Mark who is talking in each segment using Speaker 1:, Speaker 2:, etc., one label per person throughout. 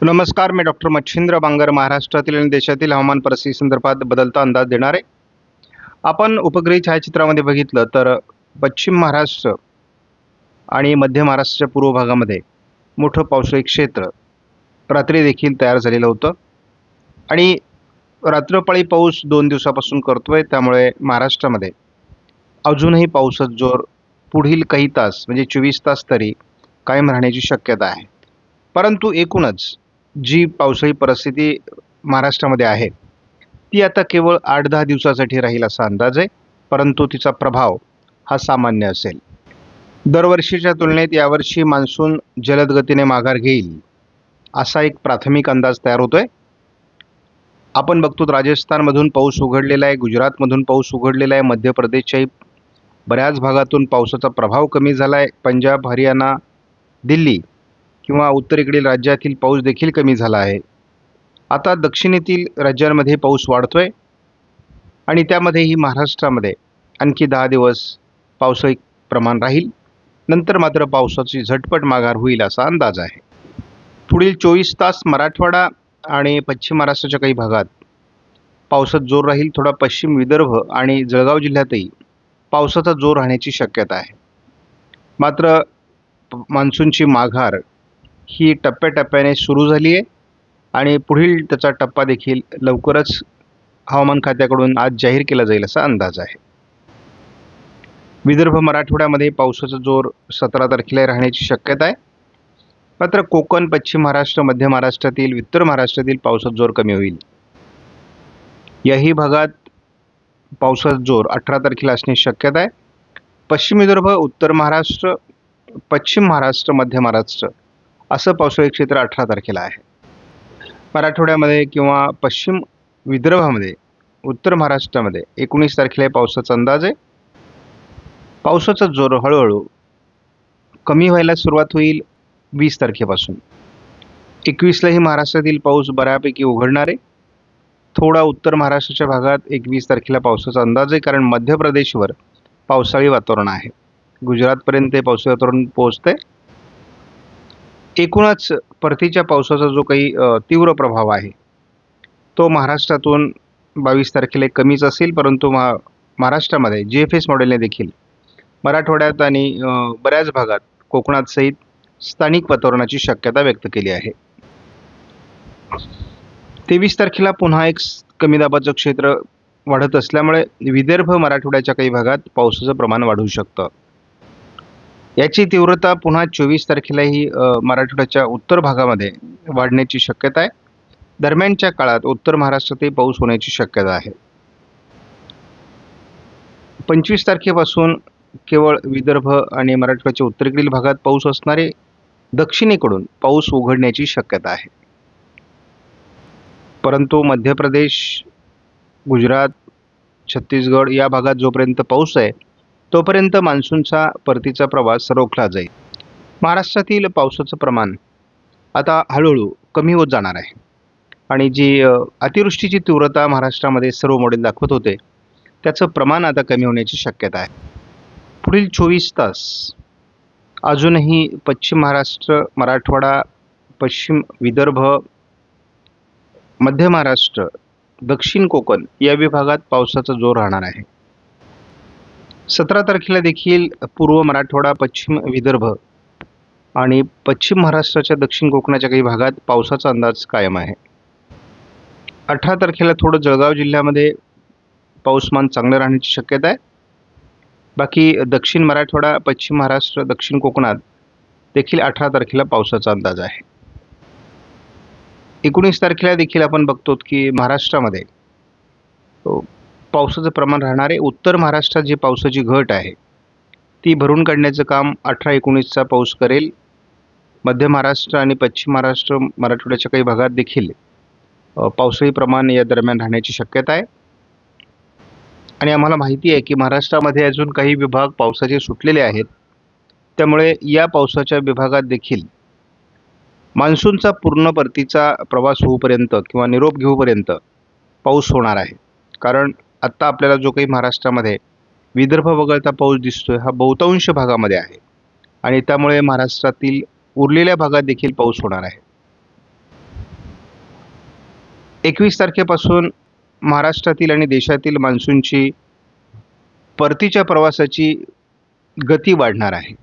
Speaker 1: नमस्कार, मी डॉक्टर मच्छिंद्र बांगर महाराष्ट्रातील आणि देशातील हवामान परिस्थिती संदर्भात बदलता अंदाज देणार आहे. आपण उपग्रही छायाचित्रामध्ये बघितलं तर पश्चिम महाराष्ट्र आणि मध्य महाराष्ट्राच्या पूर्व भागामध्ये मोठं पावसाळी क्षेत्र रात्री देखील तयार झालेलं होतं आणि रात्रपाळी पाऊस 2 दिवसापासून करतोय. त्यामुळे महाराष्ट्रामध्ये अजूनही पावसाचा जोर पुढील काही तास म्हणजे 24 तास तरी कायम राहण्याची शक्यता आहे. परंतु एकूणच जी पावसाळी परिस्थिती महाराष्ट्रामध्ये आहे ती आता केवळ 8-10 दिवसासाठी राहील असा अंदाज आहे. परंतु तिचा प्रभाव हा सामान्य असेल. दरवर्षीच्या तुलनेत यावर्षी मान्सून जलद गतीने माघार घेईल असा एक प्राथमिक अंदाज तयार होतोय. आपण बघतो राजस्थानमधून पाऊस उघडलेला आहे, गुजरातमधून पाऊस उघडलेला आहे, मध्य प्रदेशच्याही बऱ्याच भागातून पावसाचा प्रभाव कमी झाला आहे. पंजाब, हरियाणा, दिल्ली किंवा उत्तरेकडील राज्यातील पाऊस देखील कमी झाला आहे. आता दक्षिणेतील राज्यांमध्ये पाऊस वाढतोय आणि त्यामध्येही महाराष्ट्रामध्ये आणखी 10 दिवस पावसाळी प्रमाण राहील. नंतर मात्र पावसाची झटपट माघार होईल असा अंदाज आहे. पुढील 24 तास मराठवाडा आणि पश्चिम महाराष्ट्राच्या काही भागात पावसाचा जोर राहील. थोडा पश्चिम विदर्भ आणि जळगाव जिल्ह्यातही पावसाचा जोर राहण्याची शक्यता आहे. मात्र मान्सूनची माघार ही टप्प्याटप्प्याने सुरू झाली आहे आणि पुढील त्याचा टप्पा देखील लवकरच हवामान खात्याकडून आज जाहीर केला जाईल असा अंदाज आहे. विदर्भ मराठवाड्यामध्ये पावसाचा जोर 17 तारखेला राहण्याची शक्यता आहे. मात्र कोकण, पश्चिम महाराष्ट्र, मध्य महाराष्ट्रातील, उत्तर महाराष्ट्रातील पावसाचा जोर कमी होईल. याही भागात पावसाचा जोर 18 तारखेला असण्याची शक्यता आहे. पश्चिम विदर्भ, उत्तर महाराष्ट्र, पश्चिम महाराष्ट्र, मध्य महाराष्ट्र असं पावसाळी क्षेत्र 18 तारखेला आहे. मराठवाड्यामध्ये किंवा पश्चिम विदर्भामध्ये, उत्तर महाराष्ट्रामध्ये 19 तारखेला पावसाचा अंदाज आहे. पावसाचा जोर हळूहळू कमी व्हायला सुरुवात होईल 20 तारखेपासून. 21लाही महाराष्ट्रातील पाऊस बऱ्यापैकी उघडणार आहे. थोडा उत्तर महाराष्ट्राच्या भागात 21 तारखेला पावसाचा अंदाज आहे, कारण मध्य प्रदेशवर पावसाळी वातावरण आहे. गुजरातपर्यंत पावसाळी वातावरण पोहोचतंय. एकूणच परतीच्या पावसाचा जो काही तीव्र प्रभाव आहे तो महाराष्ट्रातून 22 तारखेला कमीच असेल. परंतु महाराष्ट्रामध्ये GFS मॉडेलने देखील मराठवाड्यात आणि बऱ्याच भागात कोकणात सहित स्थानिक वातावरणाची शक्यता व्यक्त केली आहे. 23 तारखेला पुन्हा एक कमी दाबाचं क्षेत्र वाढत असल्यामुळे विदर्भ मराठवाड्याच्या काही भागात पावसाचं प्रमाण वाढू शकतं. याची तीव्रता पुन्हा 24 तारखेलाही मराठवाड्याच्या उत्तर भागामध्ये वाढण्याची शक्यता आहे. दरम्यानच्या काळात उत्तर महाराष्ट्रातही पाऊस होण्याची शक्यता आहे. 25 तारखेपासून केवळ विदर्भ आणि मराठवाड्याच्या उत्तरेकडील भागात पाऊस असणारे, दक्षिणेकडून पाऊस उघडण्याची शक्यता आहे. परंतु मध्य प्रदेश, गुजरात, छत्तीसगड या भागात जोपर्यंत पाऊस आहे तोपर्यंत मान्सूनचा परतीचा प्रवास रोखला जाईल. महाराष्ट्रातील पावसाचं प्रमाण आता हळूहळू कमी होत जाणार आहे आणि जी अतिवृष्टीची तीव्रता महाराष्ट्रामध्ये सर्व मॉडेल दाखवत होते त्याचं प्रमाण आता कमी होण्याची शक्यता आहे. पुढील 24 तास अजूनही पश्चिम महाराष्ट्र, मराठवाडा, पश्चिम विदर्भ, मध्य महाराष्ट्र, दक्षिण कोकण या विभागात पावसाचा जोर राहणार आहे. 17 तारखेला देखील पूर्व मराठवाडा, पश्चिम विदर्भ आणि पश्चिम महाराष्ट्राच्या दक्षिण कोकणाच्या काही भागात पावसाचा अंदाज कायम आहे. 18 तारखेला थोडं जळगाव जिल्ह्यामध्ये पाऊसमान चांगलं राहण्याची शक्यता आहे. बाकी दक्षिण मराठवाडा, पश्चिम महाराष्ट्र, दक्षिण कोकणात देखील 18 तारखेला पावसाचा अंदाज आहे. 19 तारखेला देखील आपण बघतो की महाराष्ट्रामध्ये पावसाचं प्रमाण राहणार आहे. उत्तर महाराष्ट्रात जी पावसाची घट आहे ती भरून काढण्याचं काम 18-19चा पाऊस करेल. मध्य महाराष्ट्र आणि पश्चिम महाराष्ट्र, मराठवाड्याच्या काही भागात देखील पावसाळी प्रमाण या दरम्यान राहण्याची शक्यता आहे. आणि आम्हाला माहिती आहे की महाराष्ट्रामध्ये अजून काही विभाग पावसाचे सुटलेले आहेत. त्यामुळे या पावसाच्या विभागात देखील मान्सूनचा पूर्ण परतीचा प्रवास होऊपर्यंत किंवा निरोप घेऊपर्यंत पाऊस होणार आहे. कारण आत्ता आपल्याला जो काही महाराष्ट्रामध्ये विदर्भ वगळता पाऊस दिसतोय हा बहुतांश भागामध्ये आहे आणि त्यामुळे महाराष्ट्रातील उरलेल्या भागात देखील पाऊस होणार आहे. 21 तारखेपासून महाराष्ट्रातील आणि देशातील मान्सूनची परतीच्या प्रवासाची गती वाढणार आहे.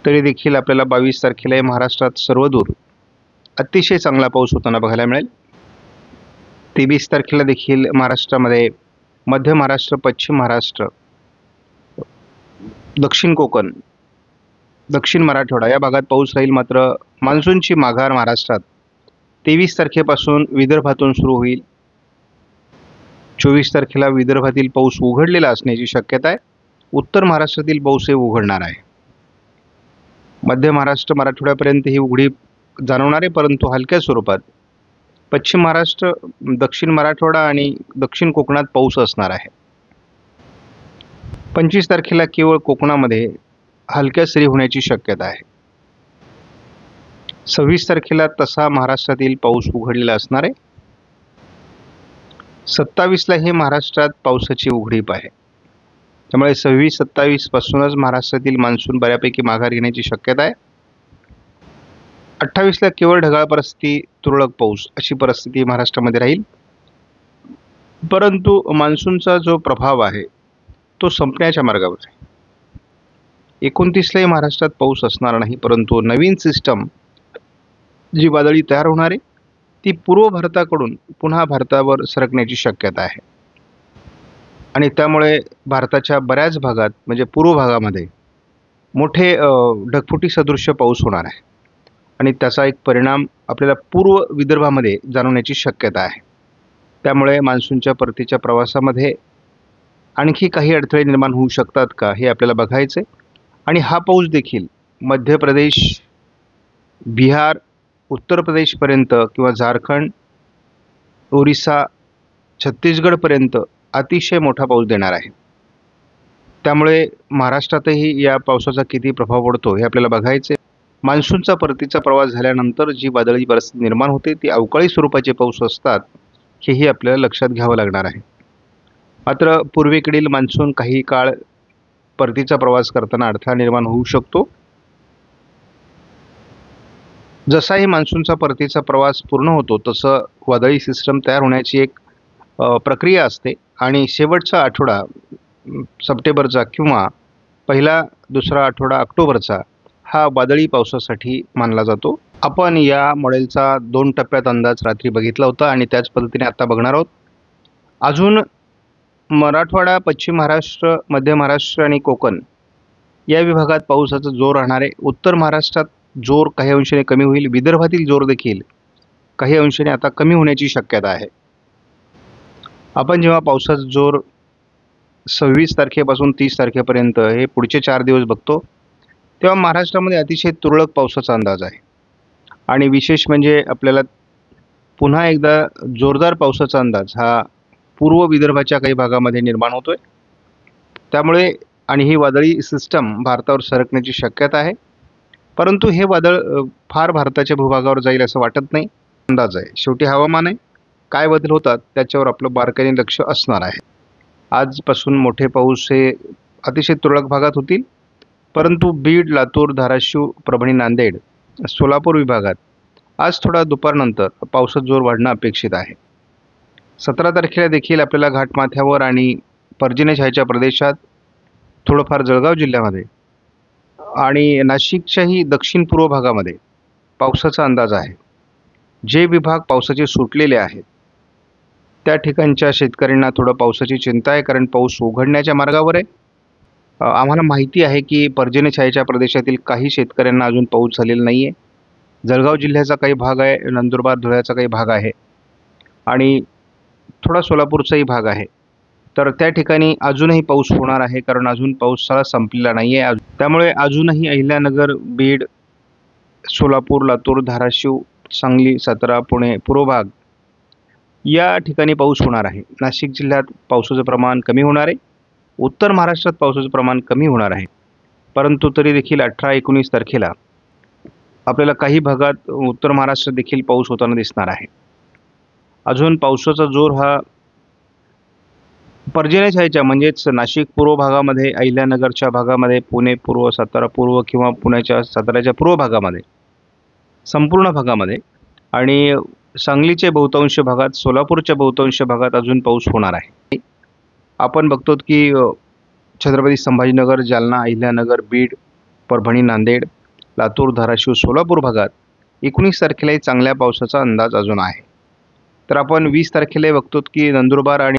Speaker 1: तरी देखील आपल्याला 22 तारखेला महाराष्ट्रात सर्वदूर अतिशय चांगला पाऊस होताना बघायला मिळेल. 23 तारखेला देखील महाराष्ट्रामध्ये मध्य महाराष्ट्र, पश्चिम महाराष्ट्र, दक्षिण कोकण, दक्षिण मराठवाडा या भागात पाऊस राहील. मात्र मान्सूनची माघार महाराष्ट्रात 23 तारखेपासून विदर्भातून सुरू होईल. 24 तारखेला विदर्भातील पाऊस उघडलेला असण्याची शक्यता आहे. उत्तर महाराष्ट्रातील पाऊसही उघडणार आहे. मध्य महाराष्ट्र, मराठवाड्यापर्यंत ही उघडी जाणवणार आहे, परंतु हलक्या स्वरूपात. पश्चिम महाराष्ट्र, दक्षिण मराठवाडा आणि दक्षिण कोकणात पाऊस असणार आहे. 25 तारखेला केवळ कोकणामध्ये हलक्या सरी होण्याची शक्यता आहे. 26 तारखेला तसा महाराष्ट्रातील पाऊस उघडलेला असणार आहे. 27ला हे महाराष्ट्रात पावसाची उघडीप आहे. त्यामुळे 26-27 पासूनच महाराष्ट्रातील मान्सून बऱ्यापैकी माघार घेण्याची शक्यता आहे. 28ला केवळ ढगाळ परिस्थिती, तुरळक पाऊस अशी परिस्थिती महाराष्ट्रामध्ये राहील. परंतु मान्सूनचा जो प्रभाव आहे तो संपण्याच्या मार्गावर आहे. 29लाही महाराष्ट्रात पाऊस असणार नाही, परंतु नवीन सिस्टम जी वादळी तयार होणार आहे ती पूर्व भारताकडून पुन्हा भारतावर सरकण्याची शक्यता आहे. आणि त्यामुळे भारताच्या बऱ्याच भागात म्हणजे पूर्व भागामध्ये मोठे ढगफुटी सदृश्य पाऊस होणार आहे. आणि त्याचा एक परिणाम आपल्याला पूर्व विदर्भामध्ये जाणवण्याची शक्यता आहे. त्यामुळे मान्सूनच्या परतीच्या प्रवासामध्ये आणखी काही अडथळे निर्माण होऊ शकतात का हे आपल्याला बघायचे. आणि हा पाऊस देखील मध्य प्रदेश, बिहार, उत्तर प्रदेशपर्यंत किंवा झारखंड, ओरिसा, छत्तीसगडपर्यंत अतिशय मोठा पाऊस देणार आहे. त्यामुळे महाराष्ट्रातही या पावसाचा किती प्रभाव पडतो हे आपल्याला बघायचे. मान्सूनचा परतीचा प्रवास झाल्यानंतर जी वादळी परिस्थिती निर्माण होते ती अवकाळी स्वरूपाचे पाऊस असतात, हेही आपल्याला लक्षात घ्यावं लागणार आहे. मात्र पूर्वेकडील मान्सून काही काळ परतीचा प्रवास करताना अडथळा निर्माण होऊ शकतो. जसाही मान्सूनचा परतीचा प्रवास पूर्ण होतो तसं वादळी सिस्टम तयार होण्याची एक प्रक्रिया असते. आणि शेवटचा आठवडा सप्टेंबरचा किंवा पहिला दुसरा आठवडा ऑक्टोबरचा हा वादळी पावसासाठी मानला जातो. आपण या मॉडेलचा 2 टप्प्यात अंदाज रात्री बघितला होता आणि त्याच पद्धतीने आता बघणार आहोत. अजून मराठवाडा, पश्चिम महाराष्ट्र, मध्य महाराष्ट्र आणि कोकण या विभागात पावसाचा जोर राहणार आहे. उत्तर महाराष्ट्रात जोर काही अंशाने कमी होईल. विदर्भातील जोर देखील काही अंशाने आता कमी होण्याची शक्यता आहे. आपण जेव्हा पावसाचा जोर 26 तारखेपासून 30 तारखेपर्यंत हे पुढचे 4 दिवस बघतो तेव्हा महाराष्ट्रामध्ये अतिशय तुरळक पावसाचा अंदाज आहे. आणि विशेष म्हणजे आपल्याला पुन्हा एकदा जोरदार पावसाचा अंदाज हा पूर्व विदर्भाच्या काही भागामध्ये निर्माण होतोय. त्यामुळे आणि ही वादळी सिस्टम भारतावर सरकण्याची शक्यता आहे. परंतु हे वादळ फार भारताच्या भूभागावर जाईल असं वाटत नाही. अंदाज आहे, शेवटी हवामान आहे, काय बदल होतात त्याच्यावर आपलं बारकाईने लक्ष असणार आहे. आजपासून मोठे पाऊस हे अतिशय तुरळक भागात होतील, परंतु बीड, लातूर, धाराशिव, परभणी, नांदेड, सोलापूर विभागात आज थोडा दुपारनंतर पावसाचा जोर वाढणं अपेक्षित आहे. 17 तारखेला देखील आपल्याला घाटमाथ्यावर आणि पर्जन्यछायेच्या प्रदेशात, थोडंफार जळगाव जिल्ह्यामध्ये आणि नाशिकच्याही दक्षिण पूर्व भागामध्ये पावसाचा अंदाज आहे. जे विभाग पावसाचे सुटलेले आहेत त्या ठिकाणच्या शेतकऱ्यांना थोडं पावसाची चिंता आहे, कारण पाऊस उघडण्याच्या मार्गावर आहे. आम्हाला माहिती आहे की पर्जन्यछायेच्या प्रदेशातील काही शेतकऱ्यांना अजून पाऊस झालेला नाही आहे. जळगाव जिल्ह्याचा काही भाग आहे, नंदुरबार, धुळ्याचा काही भाग आहे आणि थोडा सोलापूरचाही भाग आहे. तर त्या ठिकाणी अजूनही पाऊस होणार आहे, कारण अजून पावसाळा संपलेला नाही आहे. त्यामुळे अजूनही अहिल्यानगर, बीड, सोलापूर, लातूर, धाराशिव, सांगली, सातारा, पुणे पूर्व भाग या ठिकाणी पाऊस होणार आहे. नाशिक जिल्ह्यात पावसाचं प्रमाण कमी होणार आहे. उत्तर महाराष्ट्रात पावसाचं प्रमाण कमी होणार आहे. परंतु तरी देखील 18-19 तारखेला आपल्याला काही भागात उत्तर महाराष्ट्रात देखील पाऊस होताना दिसणार आहे. अजून पावसाचा जोर हा पर्जन्यछायेच्या म्हणजेच नाशिक पूर्व भागामध्ये, अहिल्यानगरच्या भागामध्ये, पुणे पूर्व, सातारा पूर्व किंवा पुण्याच्या साताऱ्याच्या पूर्व भागामध्ये, संपूर्ण भागामध्ये आणि सांगलीच्या बहुतांश भागात, सोलापूरच्या बहुतांश भागात अजून पाऊस होणार आहे. आपण बघतो की छत्रपती संभाजीनगर, जालना, अहिल्यानगर, बीड, परभणी, नांदेड, लातूर, धाराशिव, सोलापूर भागात 19 तारखेलाही चांगल्या पावसाचा अंदाज अजून आहे. तर आपण 20 तारखेला बघतो की नंदुरबार आणि